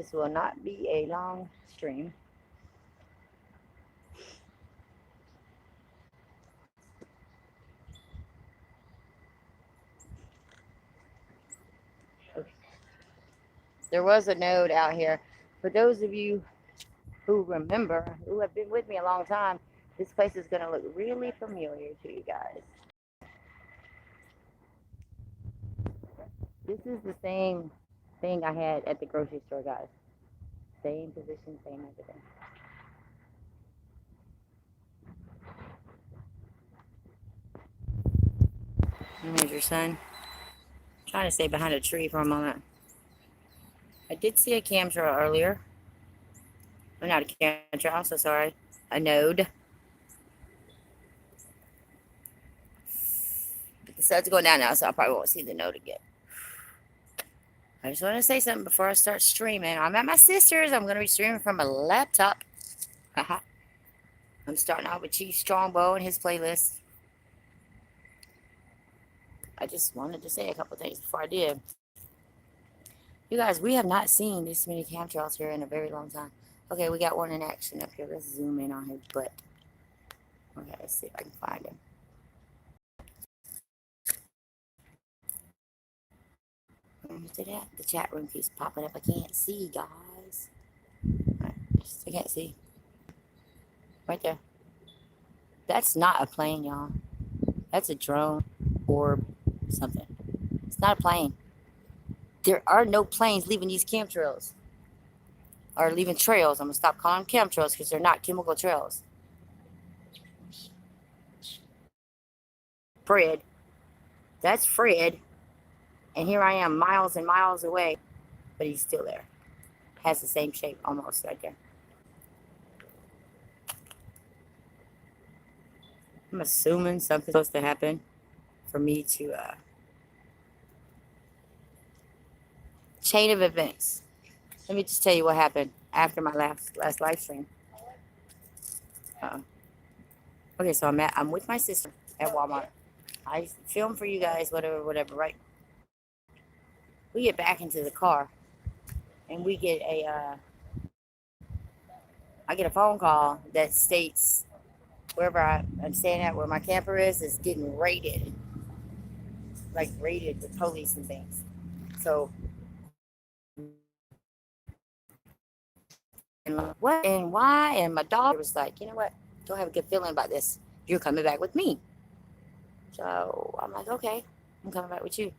This will not be a long stream. Okay. There was a node out here. For those of you who remember, who have been with me a long time, this place is going to look really familiar to you guys. This is the same thing I had at the grocery store, guys. Same position, same everything. Here's your son. Trying to stay behind a tree for a moment. I did see a chemtrail earlier. Oh, not a chemtrail, I'm so sorry. A node. But the sun's going down now, so I probably won't see the node again. I just want to say something before I start streaming. I'm at my sister's. I'm going to be streaming from a laptop. I'm starting out with Chief Strongbow and his playlist. I just wanted to say a couple things before I did. You guys, we have not seen this many chemtrails here in a very long time. Okay, we got one in action up here. Let's zoom in on his butt. Okay, let's see if I can find him. Look at that. The chat room keeps popping up. I can't see, guys. Right, I can't see. Right there. That's not a plane, y'all. That's a drone or something. It's not a plane. There are no planes leaving these chemtrails. Or leaving trails. I'm going to stop calling them chemtrails because they're not chemical trails. Fred. That's Fred. And here I am miles and miles away. But he's still there. Has the same shape almost right there. I'm assuming something's supposed to happen for me to chain of events. Let me just tell you what happened after my last live stream. Okay, so I'm with my sister at Walmart. I film for you guys, whatever, right? We get back into the car, and we get I get a phone call that states wherever I'm staying at, where my camper is getting raided, like raided with police and things. So, and what and why? And my daughter was like, you know what? Don't have a good feeling about this. You're coming back with me. So I'm like, okay, I'm coming back with you.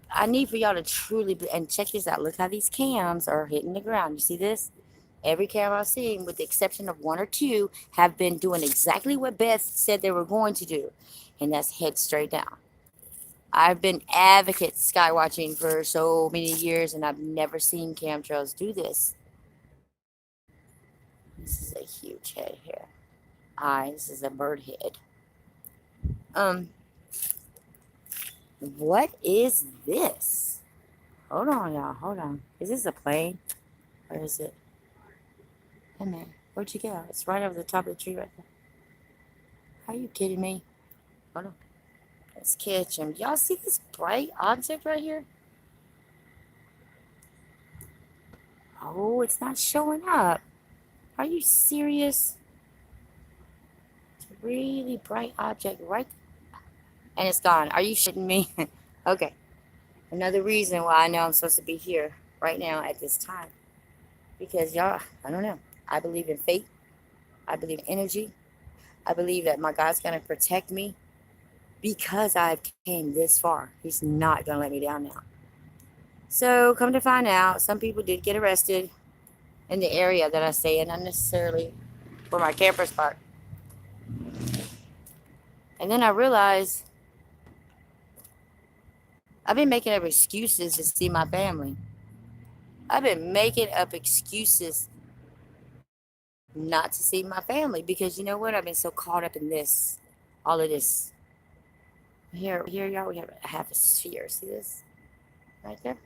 I need for y'all to truly, and check this out. Look how these cams are hitting the ground. You see this? Every cam I've seen, with the exception of one or two, have been doing exactly what Beth said they were going to do, and that's head straight down. I've been advocate sky watching for so many years, and I've never seen chemtrails do this. This is a huge head here. This is a bird head. What is this? Hold on, y'all. Hold on. Is this a plane? Or is it? Hey, man. Where'd you go? It's right over the top of the tree right there. Are you kidding me? Hold on. Let's catch him. Y'all see this bright object right here? Oh, it's not showing up. Are you serious? It's a really bright object right there. And it's gone. Are you shitting me? Okay. Another reason why I know I'm supposed to be here right now at this time. Because y'all, I don't know. I believe in fate. I believe in energy. I believe that my God's going to protect me because I've came this far. He's not going to let me down now. So come to find out, some people did get arrested in the area that I stay in, not necessarily where my camper's parked. And then I realized I've been making up excuses to see my family. I've been making up excuses not to see my family because you know what? I've been so caught up in this, all of this. Here, y'all, we have a sphere. See this? Right there?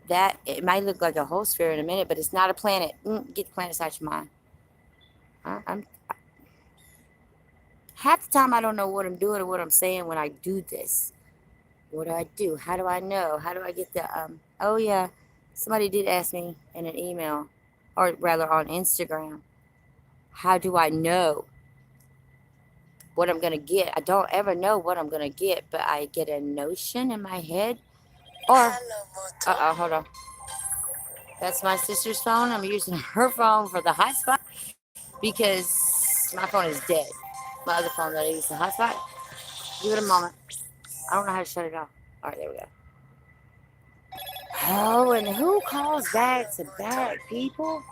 That, it might look like a whole sphere in a minute, but it's not a planet. Get the planets out your mind. Half the time I don't know what I'm doing or what I'm saying when I do this. What do I do? How do I know? How do I get the oh yeah, somebody did ask me in an email, or rather on Instagram, how do I know what I'm gonna get? I don't ever know what I'm gonna get, but I get a notion in my head. Or hold on. That's my sister's phone. I'm using her phone for the hotspot because my phone is dead. My other phone that I use the hotspot. Give it a moment. I don't know how to shut it off. All right, there we go. Oh, and who calls back to back, people?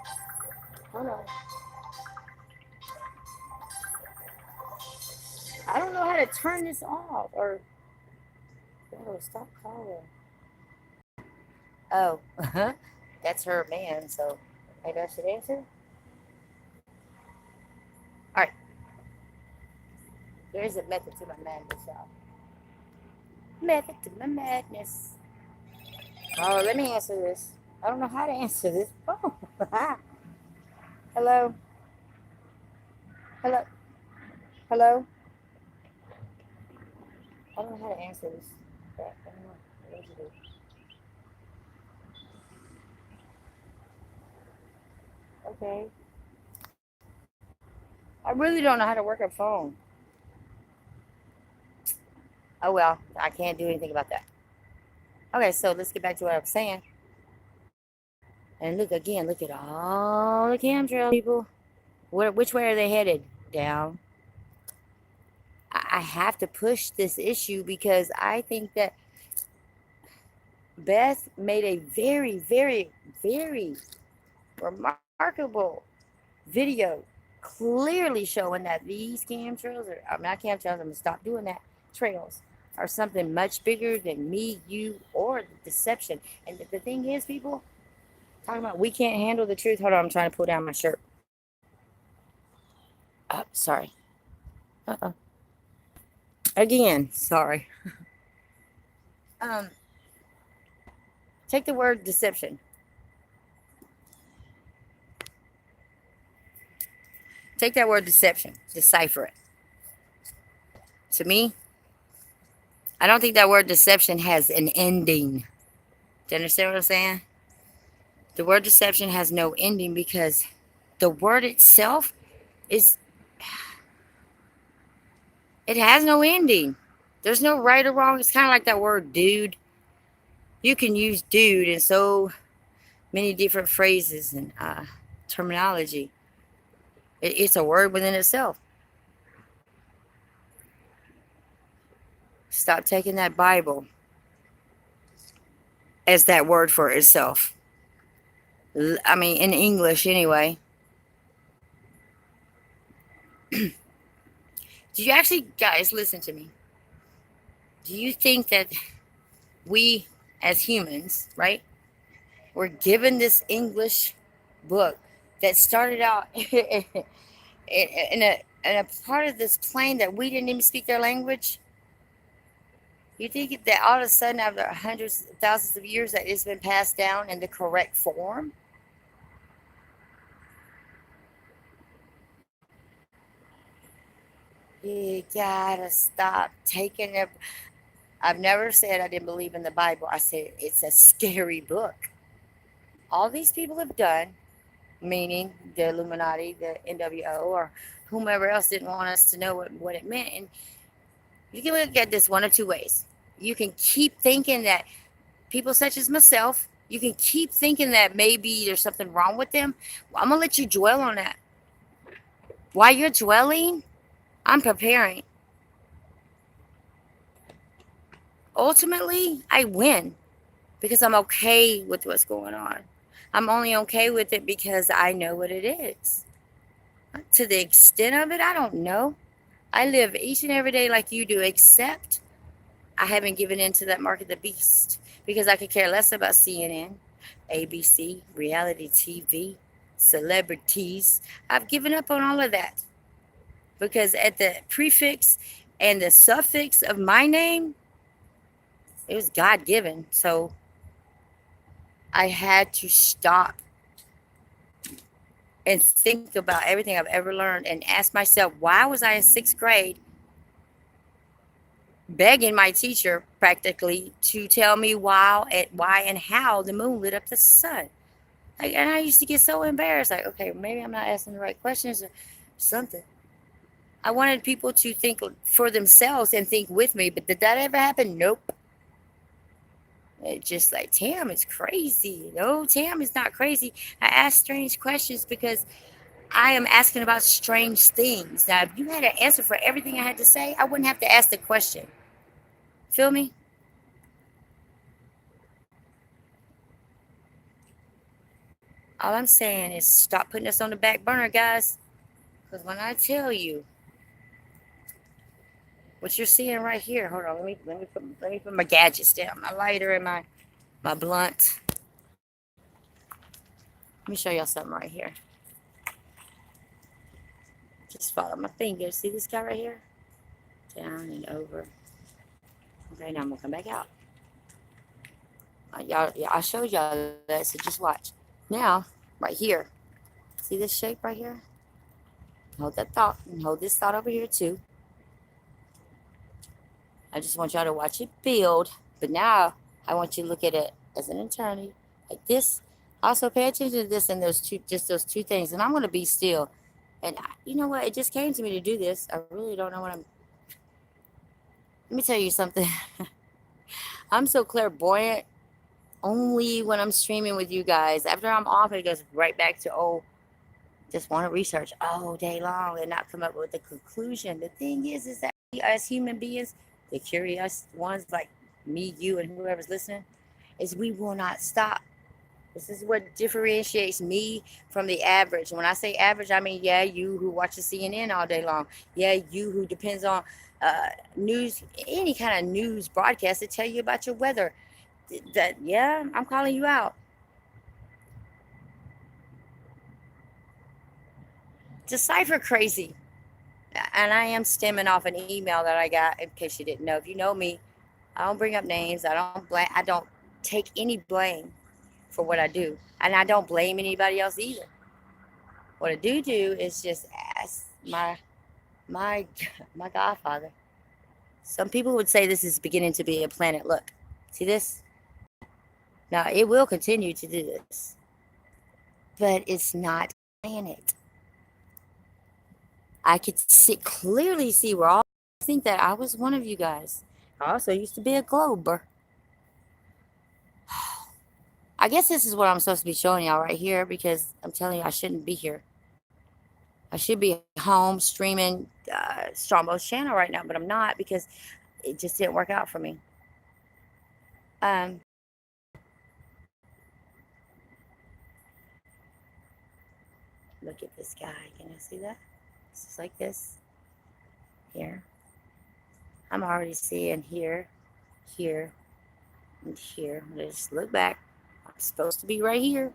Hold on. I don't know how to turn this off. Or, oh, stop calling. Oh, that's her man, so maybe I should answer. All right, there is a method to my madness, y'all. Method to my madness. Oh, let me answer this. I don't know how to answer this. Oh, hello, hello, hello. I don't know how to answer this. I don't know. What do you do? Okay. I really don't know how to work a phone. Oh well, I can't do anything about that. Okay, so let's get back to what I was saying. And look again, look at all the chemtrail people. Which way are they headed? Down. I have to push this issue because I think that Beth made a very, very, very remarkable video clearly showing that these chemtrails, or I'm not chemtrails, I'm gonna stop doing that, trails, are something much bigger than me, you, or the deception. And the thing is, people talking about we can't handle the truth. Hold on, I'm trying to pull down my shirt. Sorry. Uh-oh. Again, sorry. Um, take the word deception. Take that word deception. Decipher it. To me, I don't think that word deception has an ending. Do you understand what I'm saying? The word deception has no ending because the word itself is, it has no ending. There's no right or wrong. It's kind of like that word dude. You can use dude in so many different phrases and terminology. It's a word within itself. Stop taking that Bible as that word for itself. I mean, in English anyway. Do you actually, guys, listen to me? Do you think that we as humans, right, were given this English book that started out in a part of this plane that we didn't even speak their language? You think that all of a sudden, after hundreds of thousands of years, that it's been passed down in the correct form? You gotta stop taking it. I've never said I didn't believe in the Bible. I said it's a scary book. All these people have done, meaning the Illuminati, the NWO, or whomever else didn't want us to know what it meant. And you can look at this one of two ways. You can keep thinking that people such as myself, you can keep thinking that maybe there's something wrong with them. Well, I'm going to let you dwell on that. While you're dwelling, I'm preparing. Ultimately, I win because I'm okay with what's going on. I'm only okay with it because I know what it is. To the extent of it, I don't know. I live each and every day like you do, except I haven't given in to that mark of the beast because I could care less about CNN, ABC, reality TV, celebrities. I've given up on all of that because at the prefix and the suffix of my name, it was God given. So I had to stop and think about everything I've ever learned and ask myself, why was I in sixth grade begging my teacher practically to tell me why and how the moon lit up the sun. Like, and I used to get so embarrassed. Like, okay, maybe I'm not asking the right questions or something. I wanted people to think for themselves and think with me, but did that ever happen? Nope. It just like, Tam is crazy. No, Tam is not crazy. I ask strange questions because I am asking about strange things. Now, if you had an answer for everything I had to say, I wouldn't have to ask the question. Feel me? All I'm saying is stop putting us on the back burner, guys. Because when I tell you what you're seeing right here, hold on, let me put my gadgets down, my lighter and my blunt. Let me show y'all something right here. Just follow my finger. See this guy right here? Down and over. Okay, now I'm gonna come back out. Y'all, yeah, I showed y'all that, so just watch. Now, right here. See this shape right here? Hold that thought and hold this thought over here too. I just want y'all to watch it build. But now I want you to look at it as an attorney, like this. Also pay attention to this and those two things. And I'm gonna be still. And you know what? It just came to me to do this. I really don't know what I'm. Let me tell you something. I'm so clairvoyant only when I'm streaming with you guys. After I'm off, it goes right back to, oh, just want to research all day long and not come up with a conclusion. The thing is that we as human beings, the curious ones like me, you, and whoever's listening, is we will not stop. This is what differentiates me from the average. When I say average, I mean, yeah, you who watches CNN all day long. Yeah, you who depends on news, any kind of news broadcast to tell you about your weather. That, yeah, I'm calling you out. Decipher crazy. And I am stemming off an email that I got, in case you didn't know. If you know me, I don't bring up names. I don't take any blame for what I do. And I don't blame anybody else either. What I do is just ask my my godfather. Some people would say this is beginning to be a planet. Look, see this? Now it will continue to do this, but it's not a planet. I could clearly see where all think that I was one of you guys. I also used to be a glober. I guess this is what I'm supposed to be showing y'all right here because I'm telling you I shouldn't be here. I should be home streaming Strongbow's channel right now, but I'm not because it just didn't work out for me. Look at this guy. Can you see that? It's just like this. Here. I'm already seeing here, here, and here. Just look back. I'm supposed to be right here.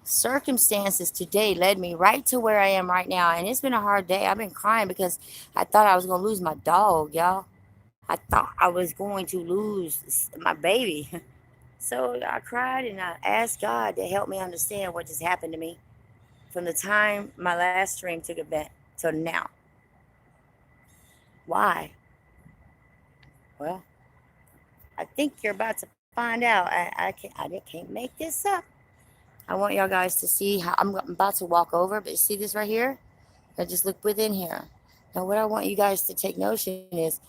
Circumstances today led me right to where I am right now, and it's been a hard day. I've been crying because I thought I was going to lose my dog, y'all. I thought I was going to lose my baby. So I cried and I asked God to help me understand what just happened to me from the time my last stream took effect till now. Why? Well, I think you're about to find out. I can't make this up. I want y'all guys to see how I'm about to walk over, but see this right here? Now just look within here. Now what I want you guys to take notion is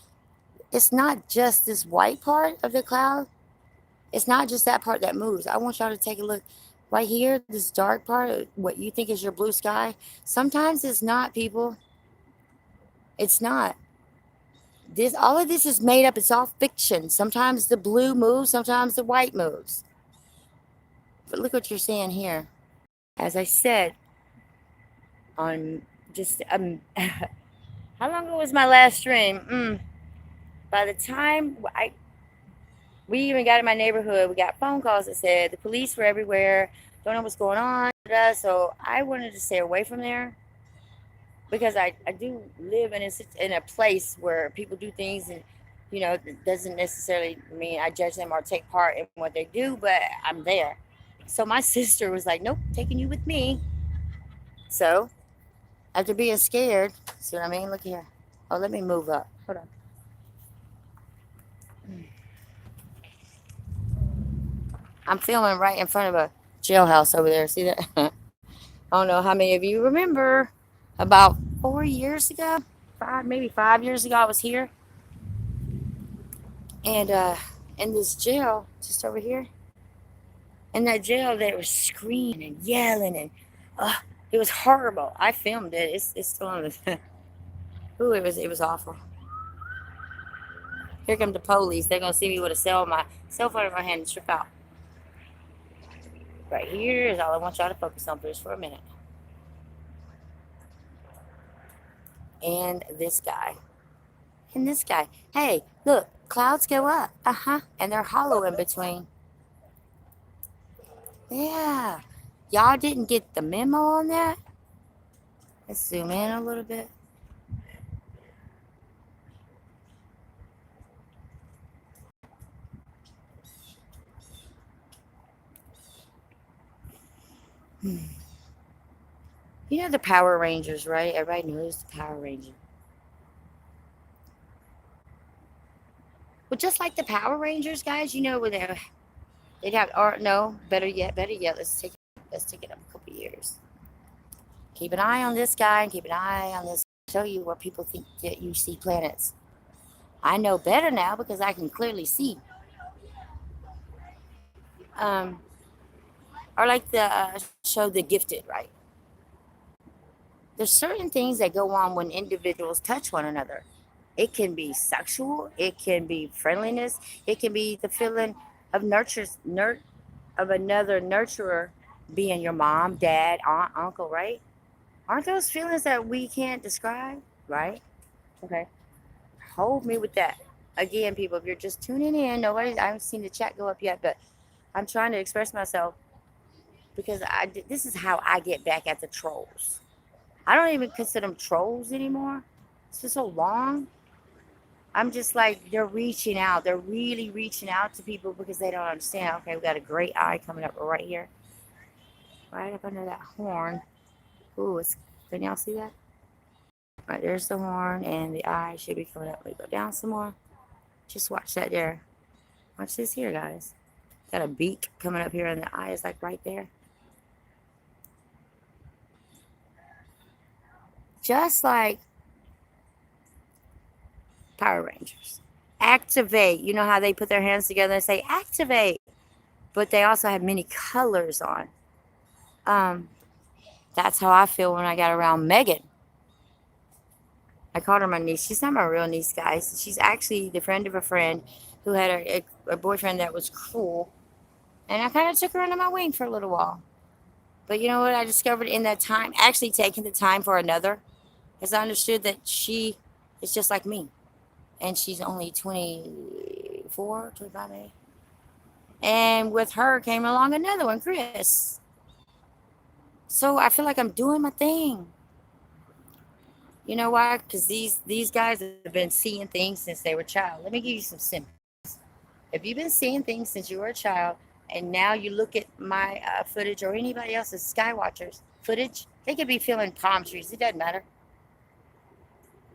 it's not just this white part of the cloud. It's not just that part that moves. I want y'all to take a look right here, this dark part, what you think is your blue sky. Sometimes it's not, people. It's not. All of this is made up. It's all fiction. Sometimes the blue moves, sometimes the white moves. But look what you're seeing here. As I said, on just how long ago was my last stream? By the time we even got in my neighborhood, we got phone calls that said the police were everywhere, don't know what's going on. So I wanted to stay away from there because I do live in a place where people do things, and it doesn't necessarily mean I judge them or take part in what they do, but I'm there. So my sister was like, nope, taking you with me. So after being scared, see what I mean? Look here. Oh, let me move up. Hold on. I'm filming right in front of a jailhouse over there. See that? I don't know how many of you remember. About 4 years ago, maybe 5 years ago, I was here, and in this jail just over here. In that jail, they were screaming and yelling, and uh, it was horrible. I filmed it. It's still on the. Ooh, it was awful. Here come the police. They're gonna see me with a cell phone in my hand and trip out. Right here is all I want y'all to focus on just for a minute. And this guy. And this guy. Hey, look, clouds go up. And they're hollow in between. Yeah. Y'all didn't get the memo on that? Let's zoom in a little bit. You know the Power Rangers, right? Everybody knows the Power Rangers. Well, just like the Power Rangers, guys, you know where they'd have, or no, better yet, let's take it up a couple years. Keep an eye on this guy and keep an eye on this. Show you where people think that you see planets. I know better now because I can clearly see. Um, or like the show The Gifted, right? There's certain things that go on when individuals touch one another. It can be sexual, it can be friendliness, it can be the feeling of of another nurturer being your mom, dad, aunt, uncle, right? Aren't those feelings that we can't describe, right? Okay. Hold me with that. Again, people, if you're just tuning in, I haven't seen the chat go up yet, but I'm trying to express myself because this is how I get back at the trolls. I don't even consider them trolls anymore. It's been so long. I'm just like, they're reaching out. They're really reaching out to people because they don't understand. Okay, we got a great eye coming up right here. Right up under that horn. Ooh, can y'all see that? Right, there's the horn and the eye should be coming up. Let me go down some more. Just watch that there. Watch this here, guys. Got a beak coming up here and the eye is like right there. Just like Power Rangers. Activate. You know how they put their hands together and say activate. But they also have many colors on. That's how I feel when I got around Megan. I called her my niece. She's not my real niece, guys. She's actually the friend of a friend who had a boyfriend that was cruel. And I kind of took her under my wing for a little while. But you know what I discovered in that time? Actually taking the time for another. Because I understood that she is just like me. And she's only 24, 25 maybe. And with her came along another one, Chris. So I feel like I'm doing my thing. You know why? Because these guys have been seeing things since they were a child. Let me give you some symbols. If you've been seeing things since you were a child, and now you look at my footage or anybody else's Skywatchers footage, they could be feeling palm trees. It doesn't matter.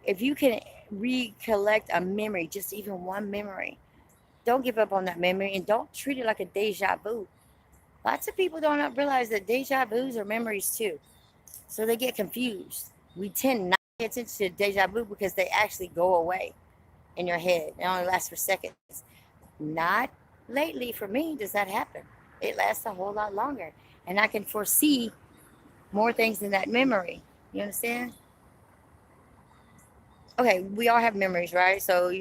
If you can recollect a memory, just even one memory, don't give up on that memory and don't treat it like a deja vu. Lots of people don't realize that deja vus are memories too. So they get confused. We tend not to pay attention to deja vu because they actually go away in your head. It only lasts for seconds. Not lately for me does that happen. It lasts a whole lot longer. And I can foresee more things in that memory. You understand? Okay, we all have memories, right? So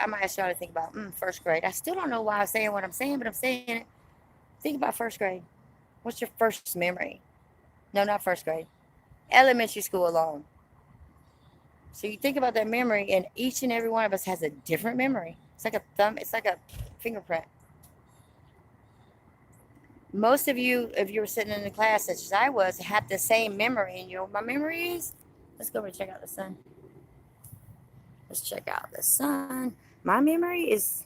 I might ask y'all to think about first grade. I still don't know why I'm saying what I'm saying, but I'm saying it. Think about first grade. What's your first memory? No, not first grade. Elementary school alone. So you think about that memory, and each and every one of us has a different memory. It's like a thumb. It's like a fingerprint. Most of you, if you were sitting in the class such as I was, had the same memory. And you know what my memory is? Let's go over and check out the sun. Let's check out the sun. My memory is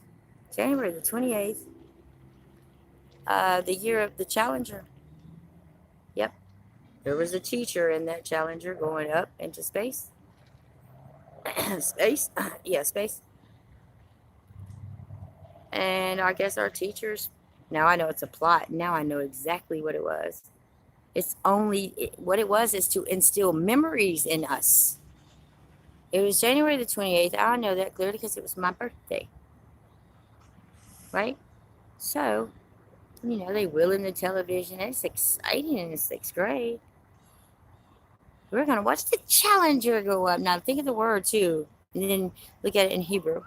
January the 28th, the year of the Challenger. Yep. There was a teacher in that Challenger going up into space. Space? Yeah, space. And I guess our teachers, now I know it's a plot. Now I know exactly what it was. It's only, what it was is to instill memories in us. It was January the 28th. I know that clearly because it was my birthday, right? So, they wheel in the television. It's exciting in the sixth grade. We're going to watch the Challenger go up. Now, think of the word, too, and then look at it in Hebrew.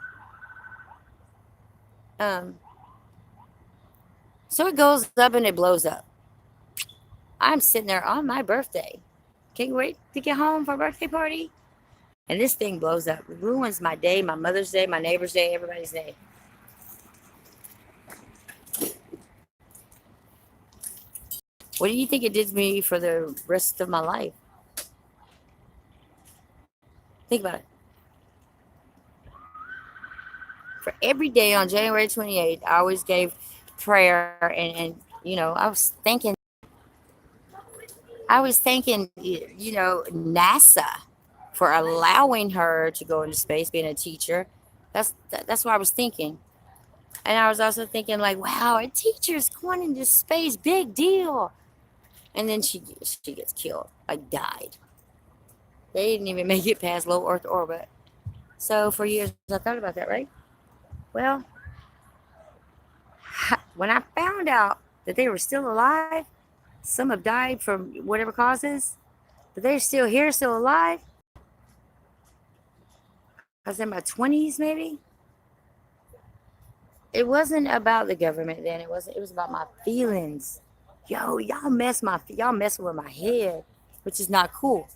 Um, so it goes up and it blows up. I'm sitting there on my birthday. Can't wait to get home for a birthday party. And this thing blows up. It ruins my day, my mother's day, my neighbor's day, everybody's day. What do you think it did to me for the rest of my life? Think about it. For every day on January 28th, I always gave prayer and I was thanking NASA for allowing her to go into space, being a teacher. That's what I was thinking. And I was also thinking like, wow, a teacher's going into space, big deal. And then she gets killed, like died. They didn't even make it past low Earth orbit. So for years I thought about that, right? Well, when I found out that they were still alive, some have died from whatever causes, but they're still here, still alive. I was in my 20s, maybe. It wasn't about the government then. It was about my feelings. Yo, y'all messing with my head, which is not cool.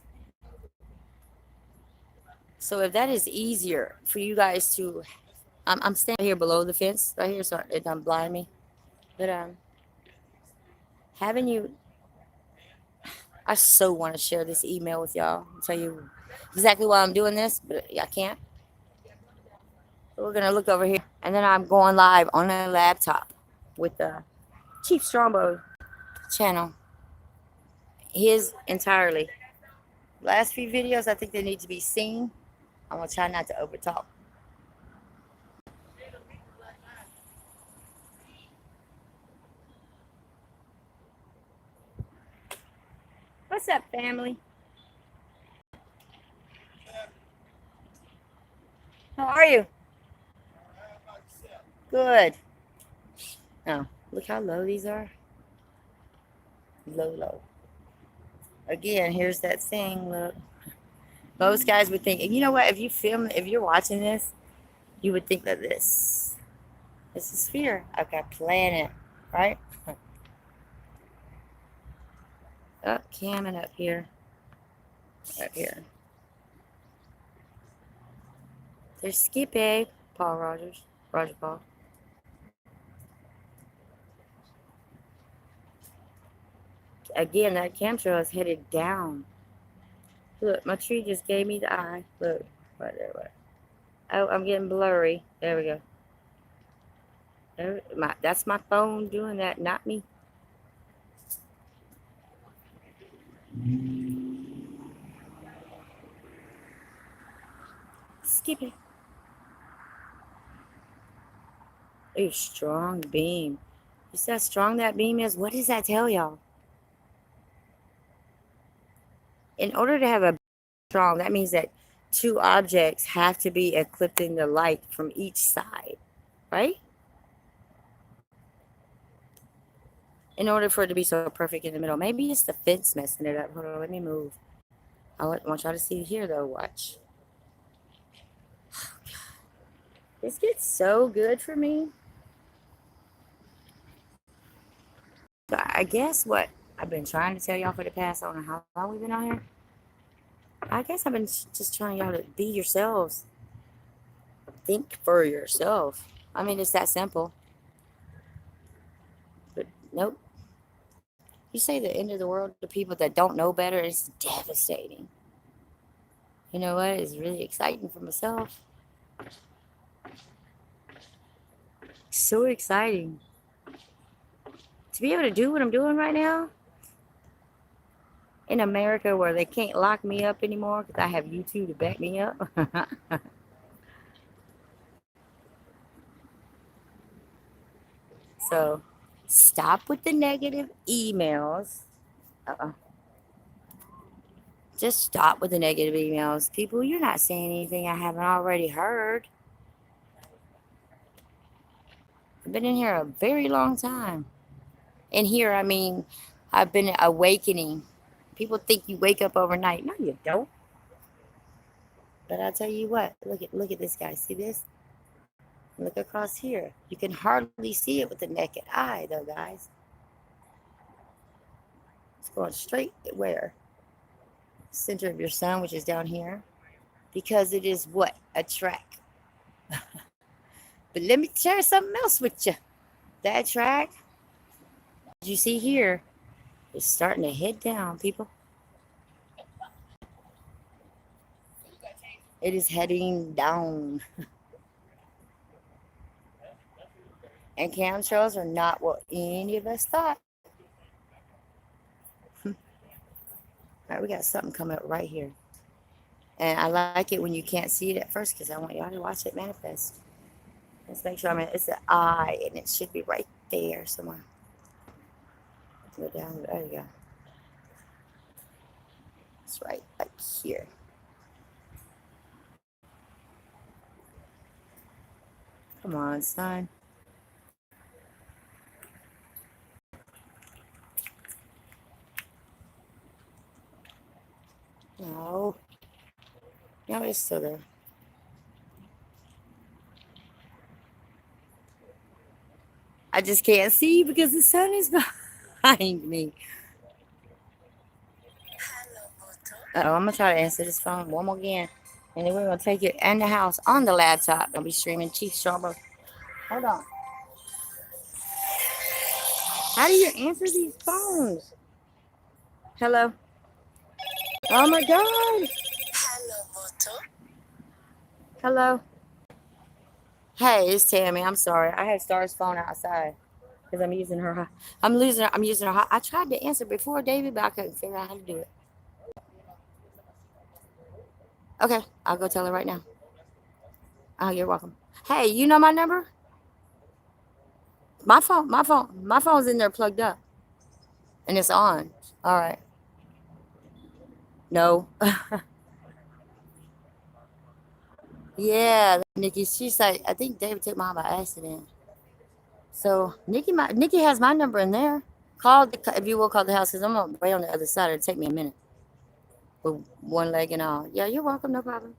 So if that is easier for you guys to, I'm standing here below the fence right here, so it don't blind me. But having you, I so want to share this email with y'all. I'll tell you exactly why I'm doing this, but I can't. We're gonna look over here, and then I'm going live on a laptop with the Chief Strongbow channel. His entirely. Last few videos, I think they need to be seen. I'm gonna try not to overtalk. What's up, family? How are you? Good. Oh, look how low these are. Low. Again, here's that thing. Look, most guys would think. And you know what? If you're watching this, you would think that this is a sphere. Okay, planet, right? Up, Cam, and up here. Up here. There's Skippy, Paul Rogers, Roger Paul. Again, that chemtrail is headed down. Look, my tree just gave me the eye. Look, right there, right. Oh, I'm getting blurry. There we go. That's my phone doing that, not me. Skip it. A strong beam. You see how strong that beam is? What does that tell y'all? In order to have a strong, that means that two objects have to be eclipsing the light from each side, right? In order for it to be so perfect in the middle. Maybe it's the fence messing it up. Hold on, let me move. I want y'all to see here, though. Watch. This gets so good for me. So I guess what I've been trying to tell y'all for the past, I don't know how long we've been on here. I guess I've been just trying y'all to be yourselves. Think for yourself. I mean, it's that simple. But nope. You say the end of the world to people that don't know better, it's devastating. You know what? It's really exciting for myself. So exciting. To be able to do what I'm doing right now in America where they can't lock me up anymore because I have YouTube to back me up. So stop with the negative emails. Uh-uh. Just stop with the negative emails. People, you're not saying anything I haven't already heard. I've been in here a very long time. And here, I mean, I've been awakening. People think you wake up overnight. No, you don't. But I'll tell you what, look at this guy. See this? Look across here. You can hardly see it with the naked eye, though, guys. It's going straight where? Center of your sun, which is down here. Because it is what? A track. But let me share something else with you. That track, as you see here, is starting to head down, people. It is heading down. And chemtrails are not what any of us thought. All right, we got something coming up right here. And I like it when you can't see it at first because I want y'all to watch it manifest. Let's make sure it's an eye and it should be right there somewhere. Go down, there you go. It's right like here. Come on, son. No. No, it's still there. I just can't see because the sun is behind me. Uh-oh, I'm going to try to answer this phone one more again. And then we're going to take it in the house on the laptop. I'll be streaming Chief Strawberry. Hold on. How do you answer these phones? Hello? Oh my God. Hello? Hey, it's Tammy. I'm sorry. I had Star's phone outside because I'm using her. I'm using her. I tried to answer before, David, but I couldn't figure out how to do it. Okay, I'll go tell her right now. Oh, you're welcome. Hey, you know my number? My phone's in there plugged up. And it's on. All right. No. Yeah, Nikki, she's like, I think David took mine by accident. So Nikki has my number in there. If you will call the house, because I'm way on the other side. It'll take me a minute. With one leg and all. Yeah, you're welcome. No problem.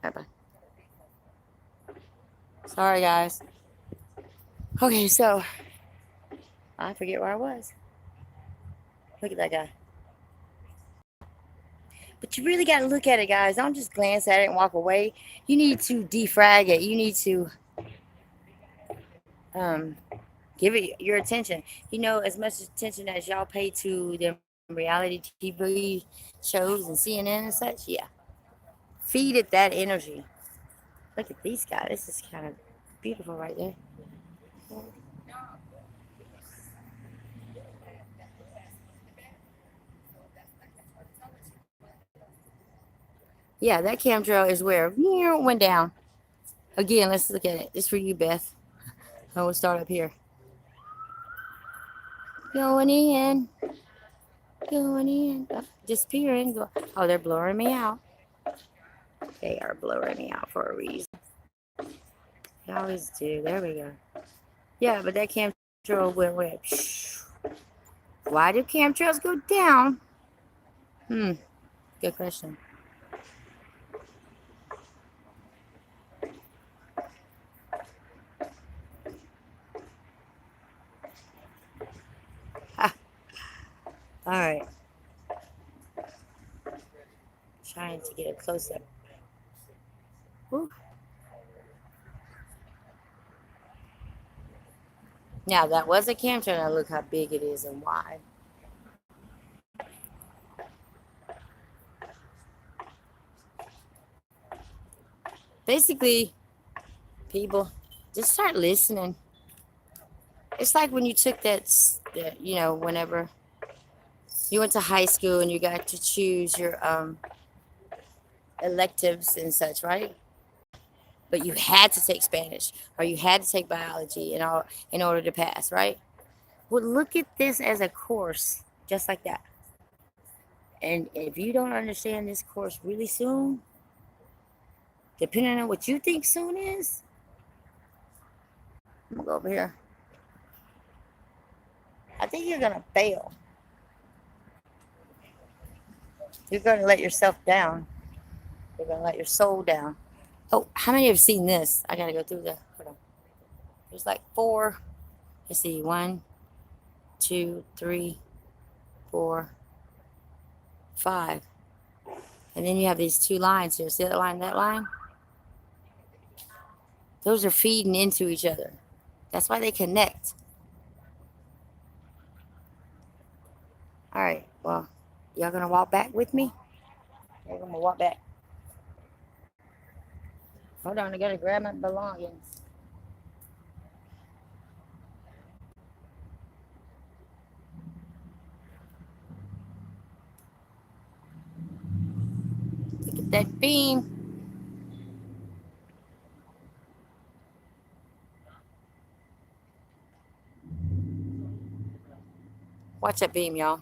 Bye-bye. Sorry, guys. Okay, so I forget where I was. Look at that guy. But you really got to look at it, guys. Don't just glance at it and walk away. You need to defrag it. You need to give it your attention. You know, as much attention as y'all pay to the reality TV shows and CNN and such. Yeah. Feed it that energy. Look at these guys. This is kind of beautiful right there. Yeah, that chemtrail is where it went down. Again, let's look at it. It's for you, Beth. So we'll start up here. Going in. Going in. Disappearing. Oh, they're blurring me out. They are blurring me out for a reason. They always do. There we go. Yeah, but that chemtrail went away. Why do chemtrails go down? Good question. All right. Trying to get a close up. Ooh. Now that was a chemtrail. Now look how big it is and wide. Basically, people, just start listening. It's like when you took that, whenever you went to high school and you got to choose your electives and such, right? but you had to take Spanish or you had to take biology in order to pass, right? Well, look at this as a course, just like that. And if you don't understand this course really soon, depending on what you think soon is, I'm gonna go over here. I think you're gonna fail. You're gonna let yourself down. You're gonna let your soul down. Oh, how many have seen this? I gotta go through the. Hold on. There's like 4. Let's see. 1, 2, 3, 4, 5. And then you have these 2 lines here. See that line, that line? Those are feeding into each other. That's why they connect. All right. Well, y'all gonna walk back with me? Y'all gonna walk back. Hold on. I gotta grab my belongings. Look at that beam. Watch that beam, y'all.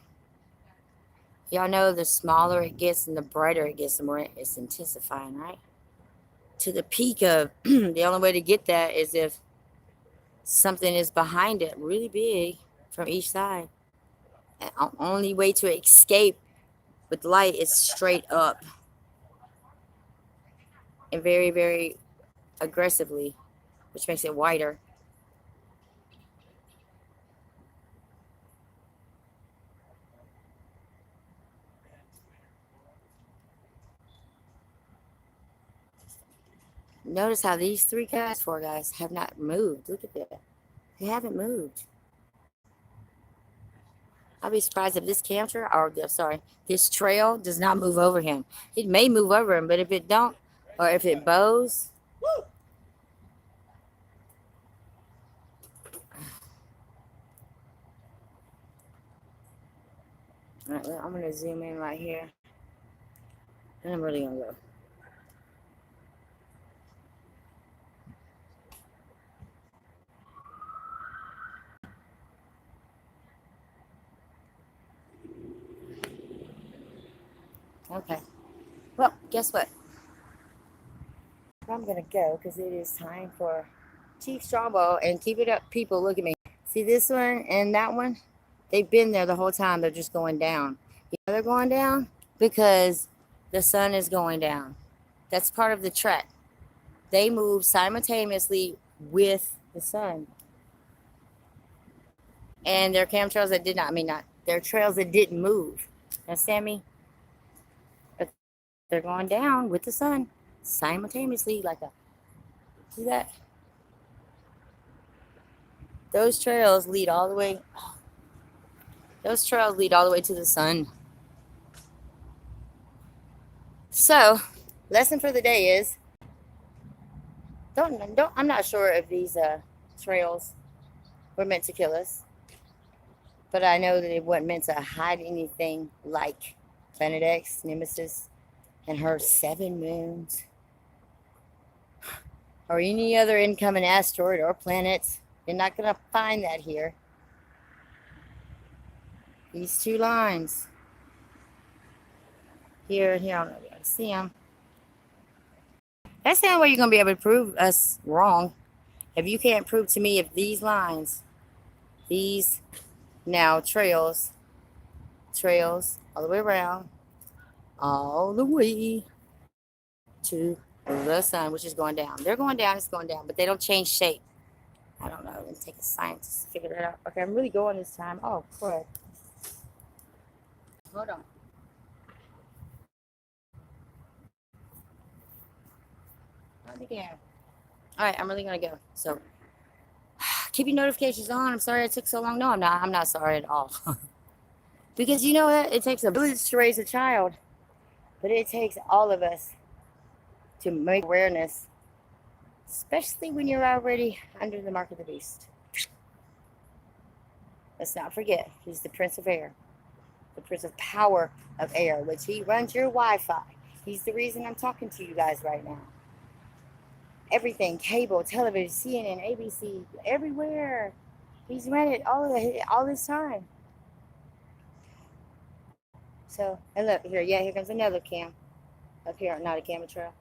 Y'all know the smaller it gets and the brighter it gets, the more it's intensifying, right? To the peak of, the only way to get that is if something is behind it really big from each side. And the only way to escape with light is straight up and very, very aggressively, which makes it wider. Notice how these 4 guys have not moved. Look at that. They haven't moved. I'll be surprised if this camper, or sorry, this trail does not move over him. It may move over him, but if it don't, or if it bows, all right, I'm gonna zoom in right here, and I'm really gonna go. Okay. Well, guess what? I'm gonna go because it is time for Chief Strongbow, and keep it up, people. Look at me. See this one and that one? They've been there the whole time. They're just going down. You know they're going down because the sun is going down. That's part of the trek. They move simultaneously with the sun. And their chemtrails that did not, their trails that didn't move. Understand me? But they're going down with the sun simultaneously, like a, see that? Those trails lead all the way. Those trails lead all the way to the sun. So, lesson for the day is, I'm not sure if these trails were meant to kill us, but I know that it wasn't meant to hide anything like Planet X, Nemesis, and her 7 moons, or any other incoming asteroid or planet. You're not going to find that here. These 2 lines. Here and here, I don't know if you can see them. That's the only way you're going to be able to prove us wrong. If you can't prove to me if these lines, these now trails, all the way around, all the way to the sun, which is going down. They're going down, it's going down, but they don't change shape. I don't know. Let's take a scientist to figure that out. Okay, I'm really going this time. Oh, crap. Hold on. All right, I'm really going to go. So, keep your notifications on. I'm sorry it took so long. No, I'm not. I'm not sorry at all. Because you know what? It takes a village to raise a child. But it takes all of us to make awareness, especially when you're already under the mark of the beast. Let's not forget, he's the Prince of Air, the Prince of Power of Air, which he runs your Wi-Fi. He's the reason I'm talking to you guys right now. everything, cable, television, CNN, ABC, everywhere. He's ran it all this time. So, and look here, yeah, here comes another cam up here, not a camera trail.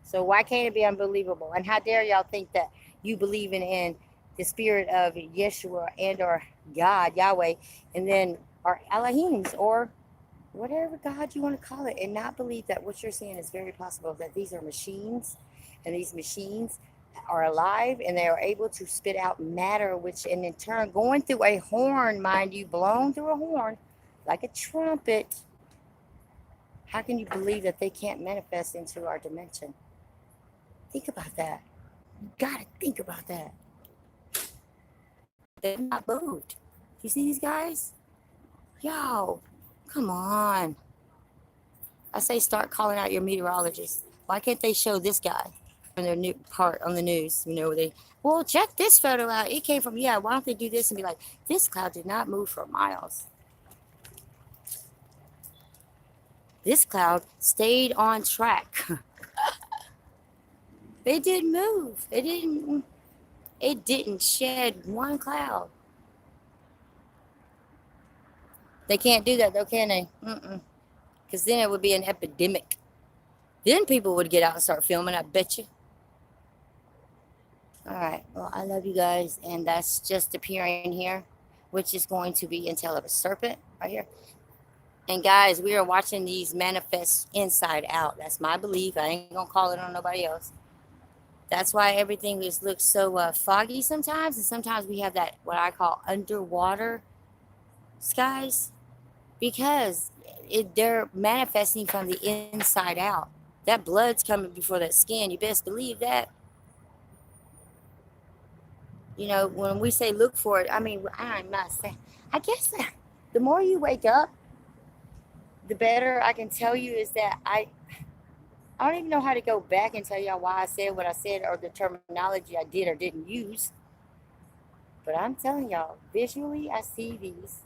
So why can't it be unbelievable? And how dare y'all think that you believe in the spirit of Yeshua and or God, Yahweh, and then our Elohims or whatever God you want to call it, and not believe that what you're saying is very possible, that these are machines, and these machines are alive and they are able to spit out matter, which and in turn going through a horn, mind you, blown through a horn like a trumpet. How can you believe that they can't manifest into our dimension? Think about that. You gotta think about that. They're not moved. You see these guys? Yo, come on. I say start calling out your meteorologists. Why can't they show this guy in their new part on the news? You know, well, check this photo out. It came from, yeah, why don't they do this and be like, this cloud did not move for miles. This cloud stayed on track. It didn't move. It didn't shed one cloud. They can't do that though, can they? Because then it would be an epidemic. Then people would get out and start filming, I bet you. All right. Well, I love you guys. And that's just appearing here, which is going to be in tail of a serpent right here. And guys, we are watching these manifest inside out. That's my belief. I ain't going to call it on nobody else. That's why everything just looks so foggy sometimes. And sometimes we have that, what I call underwater skies. Because they're manifesting from the inside out. That blood's coming before that skin. You best believe that. You know, when we say look for it, I mean, I'm not saying, I guess the more you wake up, the better I can tell you is that I don't even know how to go back and tell y'all why I said what I said or the terminology I did or didn't use. But I'm telling y'all, visually, I see these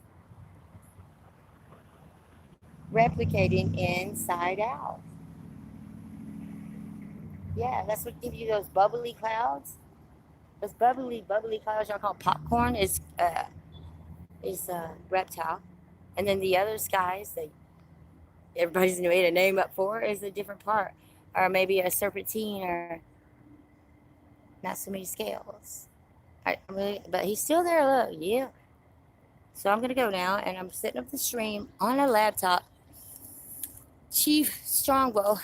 replicating inside out. Yeah, that's what gives you those bubbly clouds. Those bubbly clouds y'all call popcorn is reptile, and then the other skies that everybody's made a name up for is a different part, or maybe a serpentine or not so many scales. But he's still there. Look, yeah. So I'm gonna go now, and I'm setting up the stream on a laptop. Chief Strongbow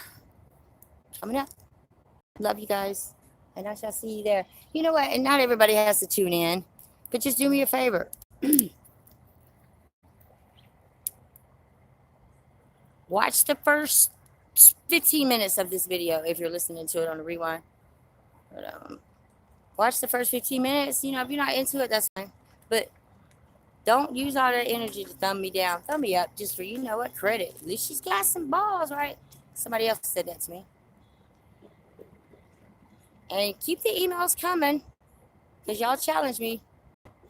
coming up. Love you guys, and I shall see you there. You know what? And not everybody has to tune in, but just do me a favor. Watch the first 15 minutes of this video if you're listening to it on the rewind. But, watch the first 15 minutes. You know, if you're not into it, that's fine. But don't use all that energy to thumb me down. Thumb me up just for, you know what, credit. At least she's got some balls, right? Somebody else said that to me. And keep the emails coming because y'all challenge me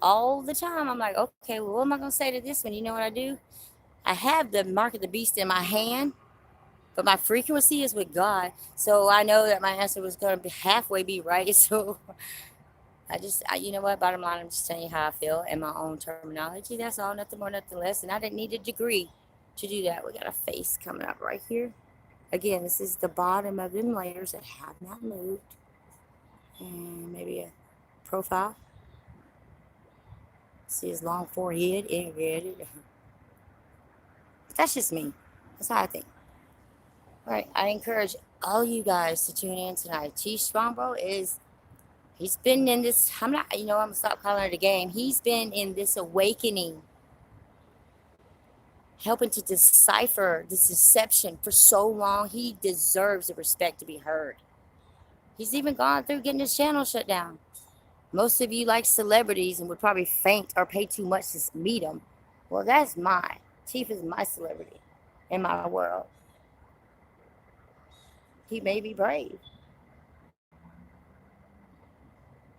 all the time. I'm like, okay, well, what am I going to say to this one? You know what I do? I have the mark of the beast in my hand, but my frequency is with God. So I know that my answer was going to halfway be right. So you know what, bottom line, I'm just telling you how I feel in my own terminology. That's all, nothing more, nothing less. And I didn't need a degree to do that. We got a face coming up right here. Again, this is the bottom of them layers that have not moved. And maybe a profile. See his long forehead, integrated. That's just me. That's how I think. All right, I encourage all you guys to tune in tonight. Chief Strongbow he's been in this, I'm gonna stop calling it a game. He's been in this awakening, helping to decipher this deception for so long. He deserves the respect to be heard. He's even gone through getting his channel shut down. Most of you like celebrities and would probably faint or pay too much to meet them. Well, that's mine. Chief is my celebrity in my world. He may be brave.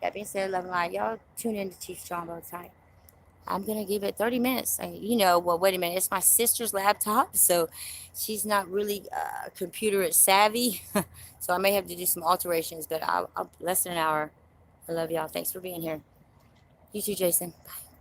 That being said, love and light. Y'all tune in to Chief Strongbow tonight. I'm gonna give it 30 minutes. Well, wait a minute. It's my sister's laptop, so she's not really computer savvy. So I may have to do some alterations, but I'll less than an hour. I love y'all. Thanks for being here. You too, Jason. Bye.